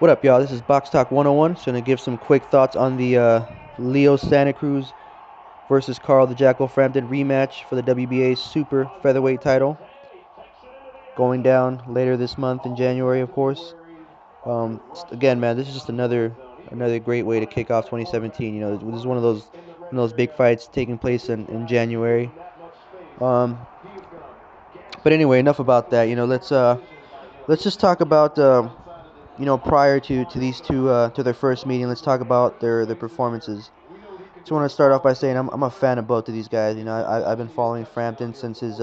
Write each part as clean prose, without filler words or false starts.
What up, y'all? This is Box Talk 101. Just gonna give some quick thoughts on the Leo Santa Cruz versus Carl the Jackal Frampton rematch for the WBA Super Featherweight title, going down later this month in January, of course. Again, man, this is just another great way to kick off 2017. This is one of those big fights taking place in January. Um, but anyway, enough about that. Let's just talk about prior to these two to their first meeting. Let's talk about their performances. Just want to start off by saying I'm a fan of both of these guys. I've been following Frampton since his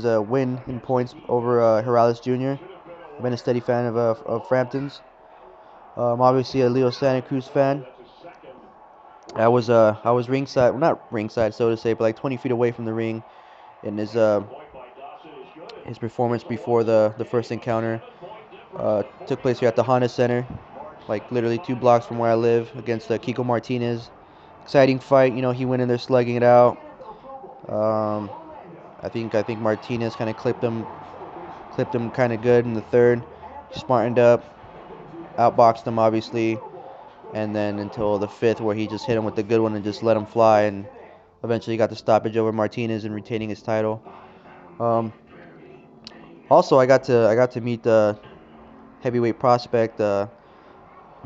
win in points over Morales Jr. I've been a steady fan of Frampton's. Obviously a Leo Santa Cruz fan. I was ringside, well, not ringside so to say, but like 20 feet away from the ring in his performance before the first encounter. Took place here at the Honda Center, like literally 2 blocks from where I live, against Kiko Martinez. Exciting fight. He went in there slugging it out. Um, I think Martinez kind of clipped him kind of good in the third. Smartened up, outboxed him obviously, and then until the fifth where he just hit him with the good one and just let him fly, and eventually got the stoppage over Martinez and retaining his title. Um, Also, I got to meet the heavyweight prospect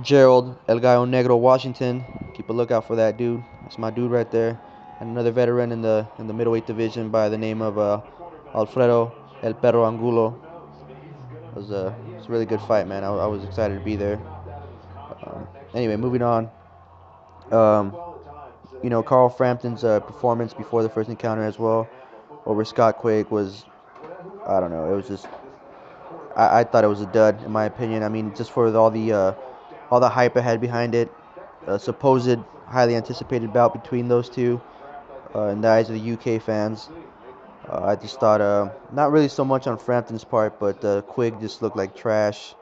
Gerald El Gallo Negro Washington. Keep a lookout for that dude. That's my dude right there. And another veteran in the middleweight division by the name of Alfredo El Perro Angulo. It was a really good fight, man. I was excited to be there. Anyway, moving on. Um, Carl Frampton's performance before the first encounter as well over Scott Quigg was, I don't know, it was just, I thought it was a dud in my opinion. I mean, just for all the hype ahead behind it, a supposed highly anticipated bout between those two, in the eyes of the UK fans. I just thought, not really so much on Frampton's part, but Quigg just looked like trash.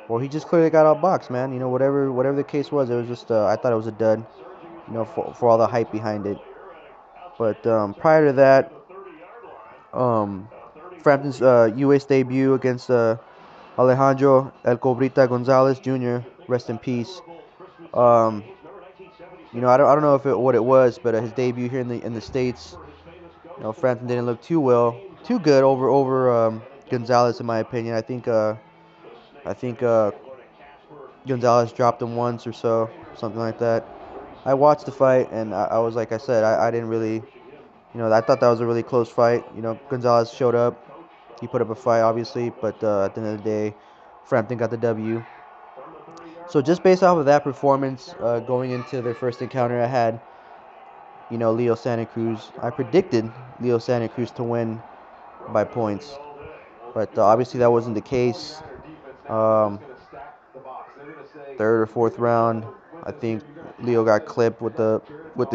Well, he just clearly got outboxed, man. Whatever the case was, it was just, I thought it was a dud. For all the hype behind it. But prior to that, um, Frampton's U.S. debut against Alejandro El Cobrita Gonzalez Jr. Rest in peace. Um, I don't know what it was, but his debut here in the states, Frampton didn't look too good over Gonzalez in my opinion. I think Gonzalez dropped him once or so, something like that. I watched the fight and I was like I said, I didn't really, I thought that was a really close fight. Gonzalez showed up, he put up a fight obviously, but at the end of the day, Frampton got the W. So just based off of that performance, going into their first encounter, I had Leo Santa Cruz. I predicted Leo Santa Cruz to win by points, but obviously that wasn't the case. Um, Third or fourth round, I think Leo got clipped with the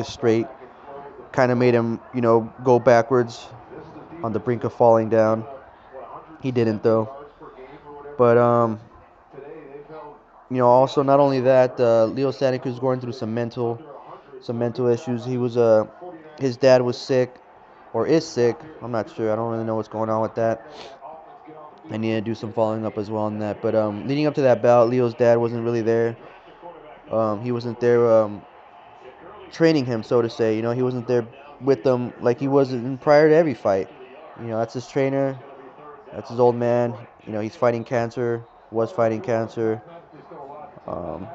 straight. Kind of made him, go backwards on the brink of falling down. He didn't though. But also not only that, Leo Santa Cruz is going through some mental issues. His dad was sick or is sick. I'm not sure. I don't really know what's going on with that. I need to do some following up as well on that. But leading up to that bout, Leo's dad wasn't really there. He wasn't there training him, so to say. He wasn't there with them like he was prior to every fight. That's his trainer. That's his old man. He's fighting cancer. Was fighting cancer. Um,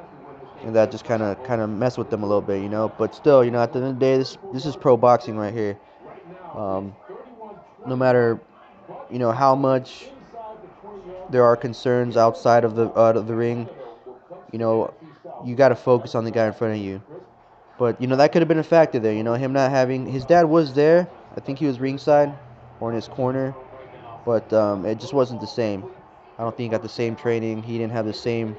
and that just kind of messed with them a little bit. But still, at the end of the day, this is pro boxing right here. Um, no matter how much there are concerns outside of the ring, you know you got to focus on the guy in front of you. But that could have been a factor there. Him not having his dad was there. I think he was ringside or in his corner, but it just wasn't the same. I don't think he got the same training. He didn't have the same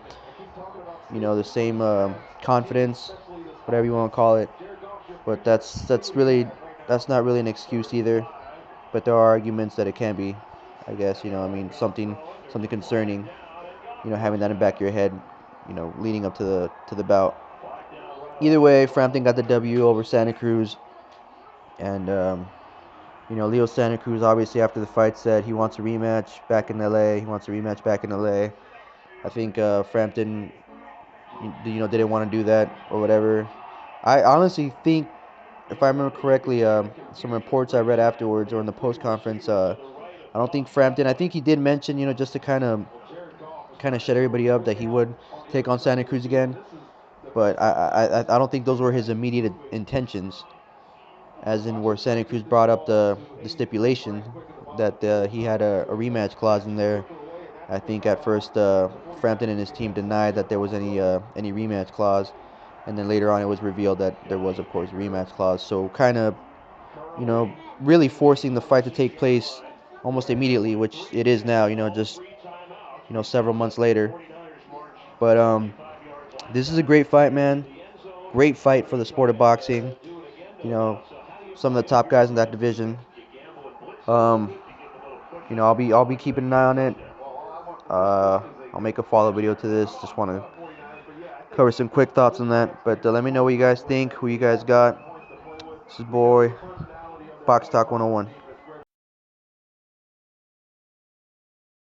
confidence, whatever you want to call it. But that's not really an excuse either. But there are arguments that it can be. I guess I mean something concerning. Having that in the back of your head. Leading up to the bout. Either way, Frampton got the W over Santa Cruz, and Leo Santa Cruz obviously after the fight said he wants a rematch back in LA. He wants a rematch back in LA. I think Frampton, didn't want to do that or whatever. I honestly think, if I remember correctly, some reports I read afterwards or in the post conference, I don't think Frampton. I think he did mention, just to kind of shut everybody up that he would take on Santa Cruz again. But I don't think those were his immediate intentions, as in where Santa Cruz brought up the stipulation that he had a rematch clause in there. I think at first Frampton and his team denied that there was any rematch clause, and then later on it was revealed that there was, of course, a rematch clause. So kind of, really forcing the fight to take place almost immediately, which it is now. Just several months later. But this is a great fight, man. Great fight for the sport of boxing. You know, some of the top guys in that division. Um, I'll be keeping an eye on it. I'll make a follow-up video to this. Just want to cover some quick thoughts on that. But let me know what you guys think, who you guys got. This is boy Box Talk 101.